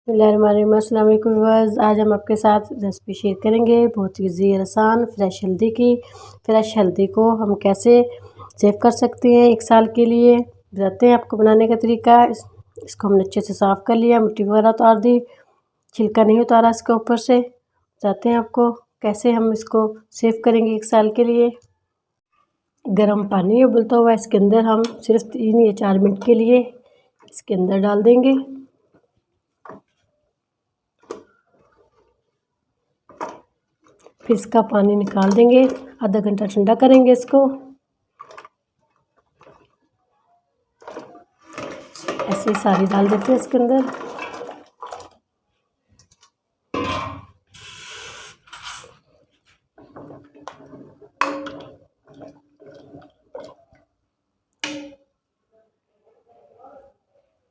अस्सलाम वालेकुम व्यूअर्स। आज हम आपके साथ रेसिपी शेयर करेंगे बहुत ईजी आसान फ्रेश हल्दी की। फ्रेश हल्दी को हम कैसे सेव कर सकते हैं 1 साल के लिए, बताते हैं आपको बनाने का तरीका। इसको हमने अच्छे से साफ़ कर लिया, मिट्टी वगैरह उतार दी, छिलका नहीं उतारा इसके ऊपर से। बताते हैं आपको कैसे हम इसको सेव करेंगे 1 साल के लिए। गर्म पानी उबलता हुआ, इसके अंदर हम सिर्फ 3 या 4 मिनट के लिए इसके अंदर डाल देंगे। फिर इसका पानी निकाल देंगे, आधा घंटा ठंडा करेंगे इसको। ऐसे सारी डाल देते हैं इसके अंदर।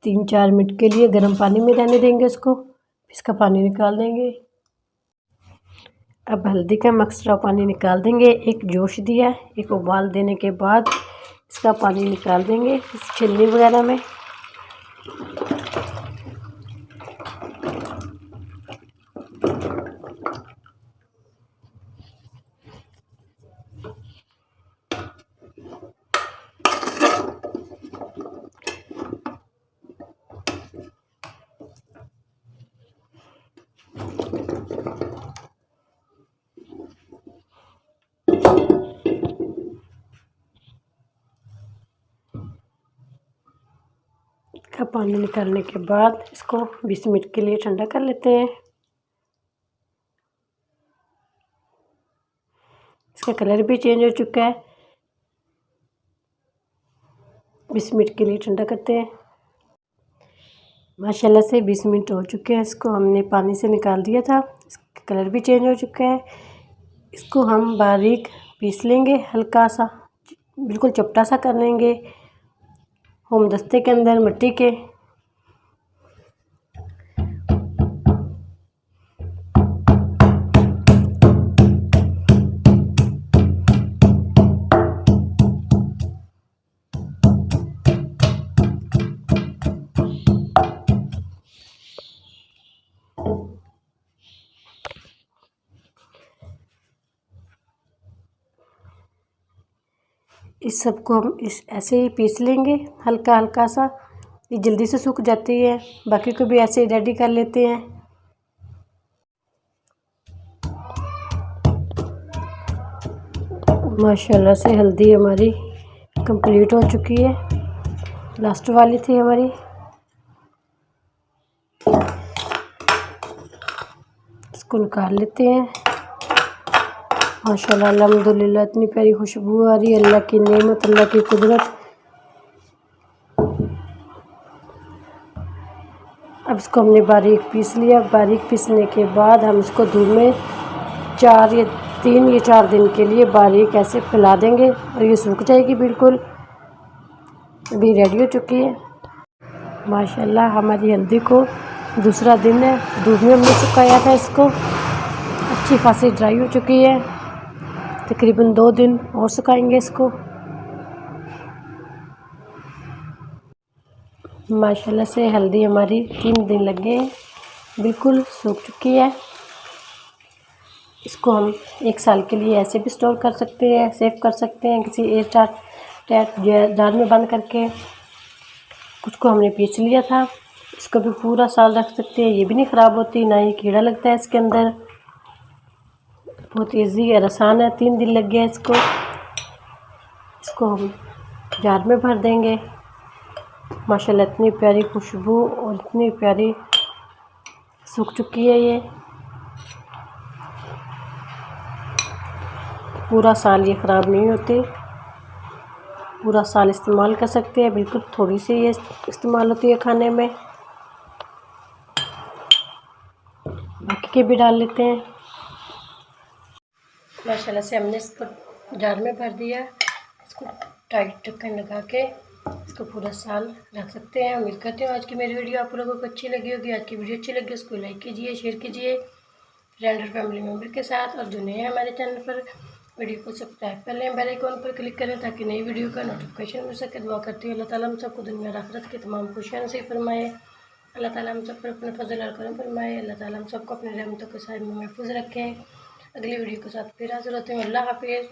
तीन 4 मिनट के लिए गर्म पानी में रहने देंगे इसको, इसका पानी निकाल देंगे। अब हल्दी का मक्सरा पानी निकाल देंगे। एक जोश दिया, एक उबाल देने के बाद इसका पानी निकाल देंगे इस छलनी वगैरह में। का पानी निकालने के बाद इसको 20 मिनट के लिए ठंडा कर लेते हैं। इसका कलर भी चेंज हो चुका है। 20 मिनट के लिए ठंडा करते हैं। माशाल्लाह से 20 मिनट हो चुके हैं। इसको हमने पानी से निकाल दिया था, इसका कलर भी चेंज हो चुका है। इसको हम बारीक पीस लेंगे, हल्का सा बिल्कुल चपटा सा कर लेंगे हेमदस्ते के अंदर मिट्टी के। इस सब को हम ऐसे ही पीस लेंगे हल्का हल्का सा, ये जल्दी से सूख जाती है। बाकी को भी ऐसे ही रेडी कर लेते हैं। माशाल्लाह से हल्दी हमारी कंप्लीट हो चुकी है, लास्ट वाली थी हमारी। इसको निकाल लेते हैं। माशाल्लाह अल्हम्दुलिल्लाह इतनी प्यारी खुशबू आ रही है, अल्लाह की नेमत, अल्लाह की कुदरत। अब इसको हमने बारीक पीस लिया। बारीक पीसने के बाद हम इसको धूप में 3 या 4 दिन के लिए बारीक ऐसे फैला देंगे और ये सूख जाएगी बिल्कुल। अभी रेडी हो चुकी है। माशाल्लाह हमारी हल्दी को दूसरा दिन है, धूप में हमने सुखाया था इसको, अच्छी खासी ड्राई हो चुकी है। तकरीबन 2 दिन और सुखाएंगे इसको। माशाल्लाह से हल्दी हमारी 3 दिन लग गए, बिल्कुल सूख चुकी है। इसको हम 1 साल के लिए ऐसे भी स्टोर कर सकते हैं, सेव कर सकते हैं किसी एयरटाइट जार में बंद करके। कुछ को हमने पीस लिया था, इसको भी पूरा साल रख सकते हैं, ये भी नहीं ख़राब होती, ना ही कीड़ा लगता है इसके अंदर। बहुत इजी और आसान है, 3 दिन लग गया इसको। इसको हम जार में भर देंगे। माशाल्लाह इतनी प्यारी खुशबू और इतनी प्यारी सूख चुकी है ये। पूरा साल ये ख़राब नहीं होते, पूरा साल इस्तेमाल कर सकते हैं। बिल्कुल थोड़ी सी ये इस्तेमाल होती है खाने में। बाकी के भी डाल लेते हैं। माशाल्लाह से हमने इसको जार में भर दिया। इसको टाइट ढक्कन लगा के इसको पूरा साल रख सकते हैं। उम्मीद करते हो आज की मेरी वीडियो आप लोगों को अच्छी लगी होगी। आज की वीडियो अच्छी लगी उसको लाइक कीजिए, शेयर कीजिए फ्रेंड और फैमिली मेम्बर के साथ। और जो नए हैं हमारे चैनल पर, वीडियो को सब्सक्राइब कर लें, बेल आइकन पर क्लिक करें ताकि नई वीडियो का नोटिफिकेशन मिल सके। दुआ करती हूँ अल्लाह ताला हम सबको दुनिया और आखिरत की तमाम खुशियाँ नसीब फरमाए। अल्लाह ताला हम सब पर अपने फजल और करम फरमाए। अल्लाह ताला हम सबको अपने रहमतों के साथ में महफूज रखें। अगली वीडियो के साथ फिर हाज़िर होते हैं। अल्लाह हाफ़िज़।